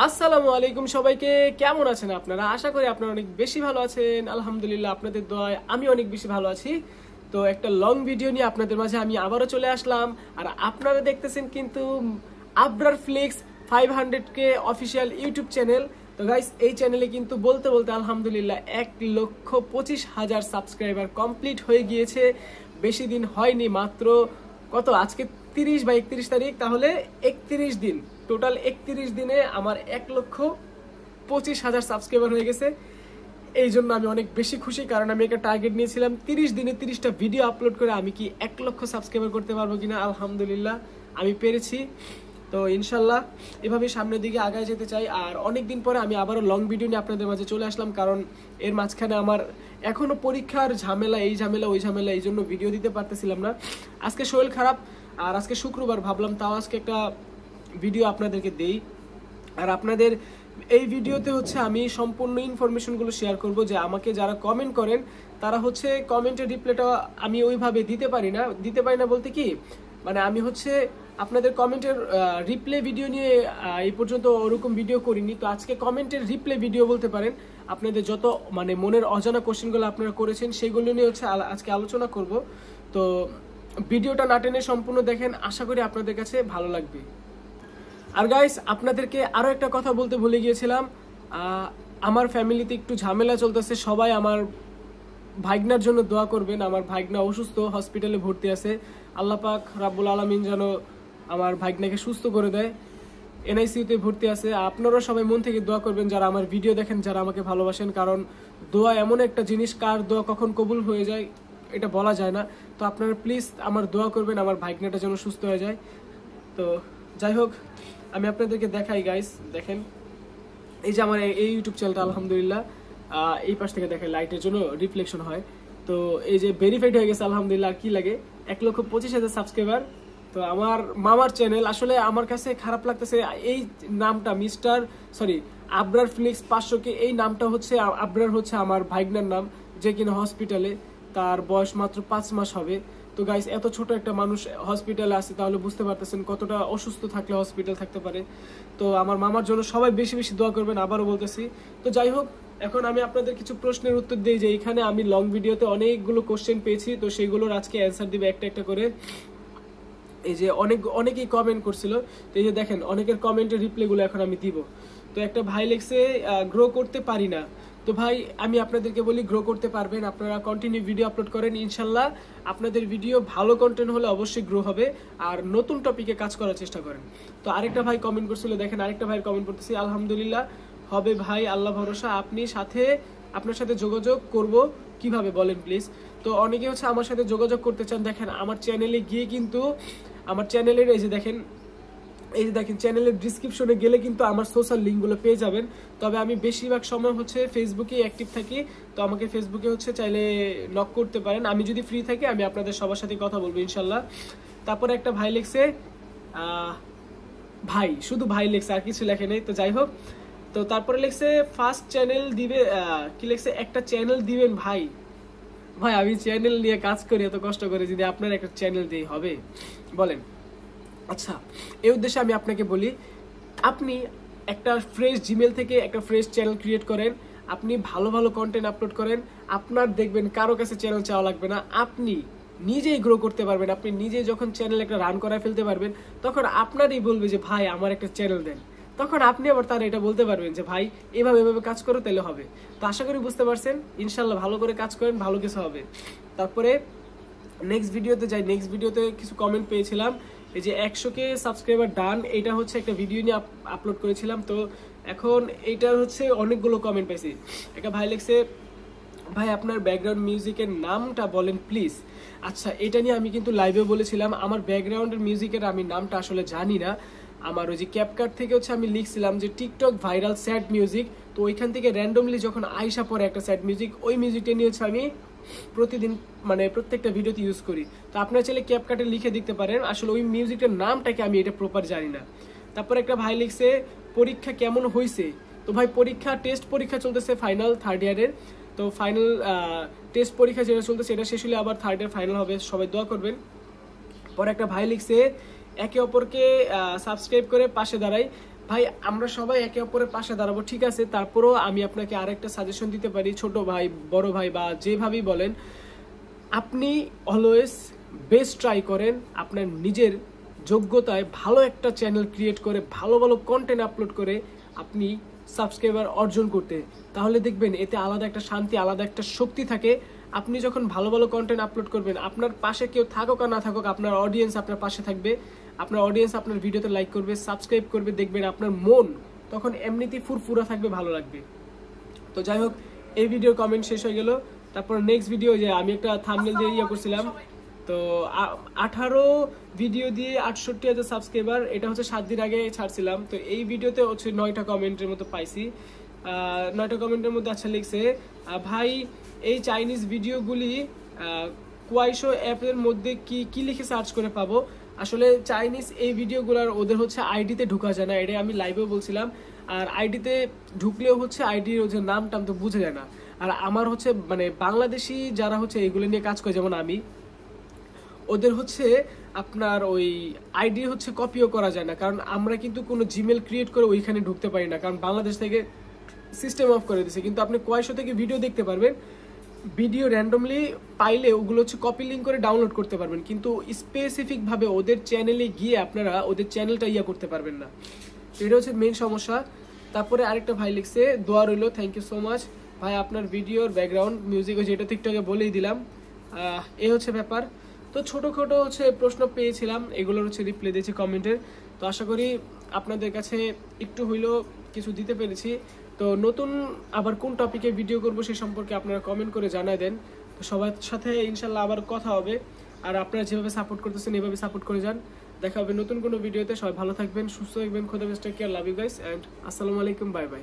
আসসালামু আলাইকুম সবাইকে। কেমন আছেন আপনারা? আশা করি আপনারা অনেক বেশি ভালো আছেন। আলহামদুলিল্লাহ, আপনাদের দোয়ায় আমি অনেক বেশি ভালো আছি। তো একটা লং ভিডিও নিয়ে আপনাদের মাঝে আমি আবারও চলে আসলাম। আর আপনারা দেখতেছেন কিন্তু Abrar flicks 500K official YouTube channel. তো গাইস, এই চ্যানেলে কিন্তু বলতে বলতে আলহামদুলিল্লাহ 1,25,000 সাবস্ক্রাইবার কমপ্লিট হয়ে গিয়েছে। বেশি দিন হয়নি, মাত্র কত আজকে 30 বা 31 তারিখ, তাহলে 31 দিন, টোটাল 31 দিনে আমার 1,25,000 সাবস্ক্রাইবার হয়ে গেছে। এই জন্য আমি অনেক বেশি খুশি, কারণ আমি একটা টার্গেট নিয়েছিলাম 30 দিনে 30টা ভিডিও আপলোড করে আমি কি 1 লক্ষ সাবস্ক্রাইবার করতে পারবো কিনা। আলহামদুলিল্লাহ আমি পেরেছি। তো ইনশাল্লাহ এভাবে সামনের দিকে আগায় যেতে চাই। আর অনেক দিন পরে আমি আবারও লং ভিডিও নিয়ে আপনাদের মাঝে চলে আসলাম, কারণ এর মাঝখানে আমার এখনো পরীক্ষার ঝামেলা, এই ঝামেলা ওই ঝামেলা, এই জন্য ভিডিও দিতে পারতেছিলাম না। আজকে শরীর খারাপ, আর আজকে শুক্রবার, ভাবলাম তাও আজকে একটা ভিডিও আপনাদেরকে দেই। আর আপনাদের এই ভিডিওতে হচ্ছে আমি সম্পূর্ণ ইনফরমেশনগুলো শেয়ার করব, যে আমাকে যারা কমেন্ট করেন তারা হচ্ছে কমেন্টের রিপ্লাইটা আমি ওইভাবে দিতে পারি না বলতে কি, মানে আমি হচ্ছে আপনাদের কমেন্টের রিপ্লে ভিডিও নিয়ে এই পর্যন্ত ওরকম ভিডিও করিনি। তো আজকে কমেন্টের রিপ্লে ভিডিও বলতে পারেন। আপনাদের যত মানে মনের অজানা কোশ্চেনগুলো আপনারা করেছেন সেগুলো নিয়ে হচ্ছে আজকে আলোচনা করব। তো ভিডিওটা না টেনে সম্পূর্ণ দেখেন, আশা করি আপনাদের কাছে ভালো লাগবে। আর গাইস, আপনাদেরকে আরো একটা কথা বলতে ভুলে গিয়েছিলাম। আমার ফ্যামিলিতে একটু ঝামেলা চলতেছে, সবাই আমার ভাইগনার জন্য দোয়া করবেন। আমার ভাইগনা অসুস্থ, হসপিটালে ভর্তি আছে। আল্লাহ পাক রাব্বুল আলামিন যেন আমার ভাইগনাকে সুস্থ করে দেয়। এনআইসিউতে ভর্তি আছে। আপনারা সবাই মন থেকে দোয়া করবেন, যারা আমার ভিডিও দেখেন, যারা আমাকে ভালোবাসেন, কারণ দোয়া এমন একটা জিনিস, কার দোয়া কখন কবুল হয়ে যায় এটা বলা যায় না। তো আপনারা প্লিজ আমার দোয়া করবেন, আমার ভাইগনাটা যেন সুস্থ হয়ে যায়। তো যাই হোক, আমি আপনাদেরকে দেখাই গাইস, দেখেন এই যে আমার এই ইউটিউব চ্যানেলটা আলহামদুলিল্লাহ এই পাশ থেকে দেখেন, লাইটের জন্য রিফ্লেকশন হয়। তো এই যে ভেরিফাইড হয়ে গেছে আলহামদুলিল্লাহ। আর কি লাগে, 1,25,000 সাবস্ক্রাইবার। তো আমার মামার চ্যানেল, আসলে আমার কাছে খারাপ লাগতেছে এই নামটা আবরার ফ্লিক্স 500K, এই নামটা হচ্ছে আবরার হচ্ছে আমার ভাইগনার নাম, যে কিনা হসপিটালে, তার বয়স মাত্র 5 মাস হবে। তো গাইস, এত ছোট একটা মানুষ হসপিটালে আছে, তাহলে বুঝতে পারতেছেন কতটা অসুস্থ থাকলে হসপিটাল থাকতে পারে। তো আমার মামার জন্য সবাই বেশি বেশি দোয়া করবেন, আবারও বলতেছি। তো যাই হোক, এখন আমি আপনাদের কিছু প্রশ্নের উত্তর দিই, যে এখানে আমি লং ভিডিওতে অনেকগুলো কোশ্চেন পেয়েছি, তো সেইগুলোর আজকে অ্যান্সার দিবে একটা একটা করে। এই যে অনেকেই কমেন্ট করছিল, তো এই যে দেখেন অনেকের কমেন্টের রিপ্লাইগুলো এখন আমি দিব। তো একটা ভাই লিখছে গ্রো করতে পারি না। তো ভাই, আমি আপনাদেরকে বলি, গ্রো করতে পারবেন। আপনারা কন্টিনিউ ভিডিও আপলোড করেন, ইনশাল্লাহ আপনাদের ভিডিও ভালো কন্টেন্ট হলে অবশ্যই গ্রো হবে। আর নতুন টপিকে কাজ করার চেষ্টা করেন। তো আরেকটা ভাই কমেন্ট করছিল, দেখেন আরেকটা ভাইয়ের কমেন্ট করতেছি। আলহামদুলিল্লাহ হবে ভাই, আল্লাহ ভরসা। আপনার সাথে যোগাযোগ করব কিভাবে বলেন প্লিজ। তো অনেকে হচ্ছে আমার সাথে যোগাযোগ করতে চান। দেখেন আমার চ্যানেলে গিয়ে কিন্তু আমার চ্যানেলের এই যে দেখেন চ্যানেলের ডিসক্রিপশনে গেলে কিন্তু আমার সোশ্যাল লিঙ্কগুলো পেয়ে যাবেন। তবে আমি বেশিরভাগ সময় হচ্ছে ফেসবুকে অ্যাক্টিভ থাকি। তো আমাকে ফেসবুকে হচ্ছে চাইলে নক করতে পারেন। আমি যদি ফ্রি থাকি আমি আপনাদের সবার সাথে কথা বলবো ইনশাল্লাহ। তারপরে একটা ভাই লিখছে, ভাই, শুধু ভাই লিখছে, আর কিছু লেখে নেই। তো যাই হোক, তো তারপরে লিখছে ফার্স্ট চ্যানেল দিবে, কি লিখছে, একটা চ্যানেল দিবেন ভাই। ভাই, আমি চ্যানেল নিয়ে কাজ করি, এত কষ্ট করে, যদি আপনার একটা চ্যানেল দিয়ে হবে বলেন। আচ্ছা, এই উদ্দেশ্যে আমি আপনাকে বলি, আপনি একটা ফ্রেশ জিমেল থেকে একটা ফ্রেশ চ্যানেল ক্রিয়েট করেন, আপনি ভালো ভালো কন্টেন্ট আপলোড করেন, আপনার দেখবেন কারো কাছে চ্যানেল চাওয়া লাগবে না, আপনি নিজেই গ্রো করতে পারবেন। আপনি নিজেই যখন চ্যানেল একটা রান করায় ফেলতে পারবেন, তখন আপনারই বলবে যে ভাই আমার একটা চ্যানেল দেন। তখন আপনি আবার তার এটা বলতে পারবেন যে ভাই এভাবে এভাবে কাজ করো, তাহলে হবে। তো আশা করি বুঝতে পারছেন। ইনশাল্লাহ ভালো করে কাজ করেন, ভালো কিছু হবে। তারপরে নেক্সট ভিডিওতে যাই। নেক্সট ভিডিওতে কিছু কমেন্ট পেয়েছিলাম, এই যে 100K সাবস্ক্রাইবার ডান, এটা হচ্ছে একটা ভিডিও নিয়ে আপলোড করেছিলাম। তো এখন এইটার হচ্ছে অনেকগুলো কমেন্ট পাইছি। একটা ভাই লিখছে, ভাই আপনার ব্যাকগ্রাউন্ড মিউজিকের নামটা বলেন প্লিজ। আচ্ছা, এটা নিয়ে আমি কিন্তু লাইভেও বলেছিলাম, আমার ব্যাকগ্রাউন্ডের মিউজিকের আমি নামটা আসলে জানি না। আমার ওই যে ক্যাপকাট থেকে হচ্ছে আমি লিখছিলাম যে টিকটক ভাইরাল স্যাড মিউজিক। তো ওইখান থেকে র্যান্ডমলি যখন আইসা পড়ে একটা স্যাড মিউজিক, ওই মিউজিকটা নিয়ে হচ্ছে আমি প্রতিদিন মানে প্রত্যেকটা ভিডিওতে ইউজ করি। তো আপনারা চাইলে ক্যাপকাটে লিখে দিতে পারেন, আসলে ওই মিউজিকটার নামটাকে আমি এটা প্রপার জানি না। তারপর একটা ভাই লিখছে, পরীক্ষা কেমন হয়েছে। তো ভাই, টেস্ট পরীক্ষা চলতেছে ফাইনাল 3rd ইয়ারের। তো ফাইনাল টেস্ট পরীক্ষা যেটা চলতেছে এটা শেষ হলে আবার 3rd ইয়ার ফাইনাল হবে, সবাই দোয়া করবেন। পরে একটা ভাই লিখছে, একে অপরকে সাবস্ক্রাইব করে পাশে দাঁড়াই, ভাই আমরা সবাই একে অপরের পাশে দাঁড়াবো, ঠিক আছে, তারপরেও আমি আপনাকে আরেকটা সাজেশন দিতে পারি, ছোট ভাই বড় ভাই বা যেভাবেই বলেন, আপনি অলওয়েজ বেস্ট ট্রাই করেন আপনার নিজের যোগ্যতায় ভালো একটা চ্যানেল ক্রিয়েট করে ভালো ভালো কন্টেন্ট আপলোড করে আপনি সাবস্ক্রাইবার অর্জন করতে। তাহলে দেখবেন এতে আলাদা একটা শান্তি, আলাদা একটা শক্তি থাকে। আপনি যখন ভালো ভালো কন্টেন্ট আপলোড করবেন, আপনার পাশে কেউ থাকুক আর না থাকুক, আপনার অডিয়েন্স আপনার পাশে থাকবে, আপনার অডিয়েন্স আপনার ভিডিওতে লাইক করবে, সাবস্ক্রাইব করবে, দেখবেন আপনার মন তখন এমনিতেই ফুরফুরা থাকবে, ভালো লাগবে। তো যাই হোক, এই ভিডিওর কমেন্ট শেষ হয়ে গেল। তারপর নেক্সট ভিডিও, যে আমি একটা থাম্বনেল দিয়ে ইয়ে করছিলাম, তো 18 ভিডিও দিয়ে 68,000 সাবস্ক্রাইবার, এটা হচ্ছে 7 দিন আগে ছাড়ছিলাম। তো এই ভিডিওতে হচ্ছে 9টা কমেন্টের মতো পাইছি। 9টা কমেন্টের মধ্যে আচ্ছা লিখছে, ভাই এই চাইনিজ ভিডিওগুলি কুয়াইশো অ্যাপের মধ্যে কি লিখে সার্চ করে পাবো? আসলে চাইনিজ এই ভিডিওগুলোর ওদের হচ্ছে আইডিতে ঢোকা যায় না, এটা আমি লাইভেও বলছিলাম। আর আইডিতে ঢুকলেও হচ্ছে আইডির হচ্ছে নাম টাম তো বুঝে যায় না। আর আমার হচ্ছে মানে বাংলাদেশি যারা হচ্ছে এগুলো নিয়ে কাজ করে, যেমন আমি, ওদের হচ্ছে আপনার ওই আইডি হচ্ছে কপিও করা যায় না, কারণ আমরা কিন্তু কোনো জিমেল ক্রিয়েট করে ওইখানে ঢুকতে পারি না, কারণ বাংলাদেশ থেকে সিস্টেম অফ করে দিয়েছে। কিন্তু আপনি কুয়াইশো থেকে ভিডিও দেখতে পারবেন, ভিডিও র্যান্ডমলি পাইলে ওগুলো হচ্ছে কপি লিঙ্ক করে ডাউনলোড করতে পারবেন, কিন্তু স্পেসিফিকভাবে ওদের চ্যানেলে গিয়ে আপনারা ওদের চ্যানেলটা ইয়া করতে পারবেন না। এটা হচ্ছে মেইন সমস্যা। তারপরে আরেকটা ভাই লিখছে, দোয়া রইল, থ্যাংক ইউ সো মাচ ভাই, আপনার ভিডিওর ব্যাকগ্রাউন্ড মিউজিক হচ্ছে, এটা তো একটু আগে বলেই দিলাম। এই হচ্ছে ব্যাপার। তো ছোটোখাটো হচ্ছে প্রশ্ন পেয়েছিলাম, এগুলোর হচ্ছে রিপ্লাই দিয়েছি কমেন্টের। তো আশা করি আপনাদের কাছে একটু হইলেও কিছু দিতে পেরেছি। তো নতুন আবার কোন টপিকে ভিডিও করব সে সম্পর্কে আপনারা কমেন্ট করে জানাই দেন। তো সবার সাথে ইনশাল্লাহ আবার কথা হবে। আর আপনারা যেভাবে সাপোর্ট করতেছেন এভাবে সাপোর্ট করে যান। দেখা হবে নতুন কোনো ভিডিওতে। সবাই ভালো থাকবেন, সুস্থ থাকবেন, খোদা হাফেজ, take care, love you guys, and আসসালামু আলাইকুম, বাই বাই।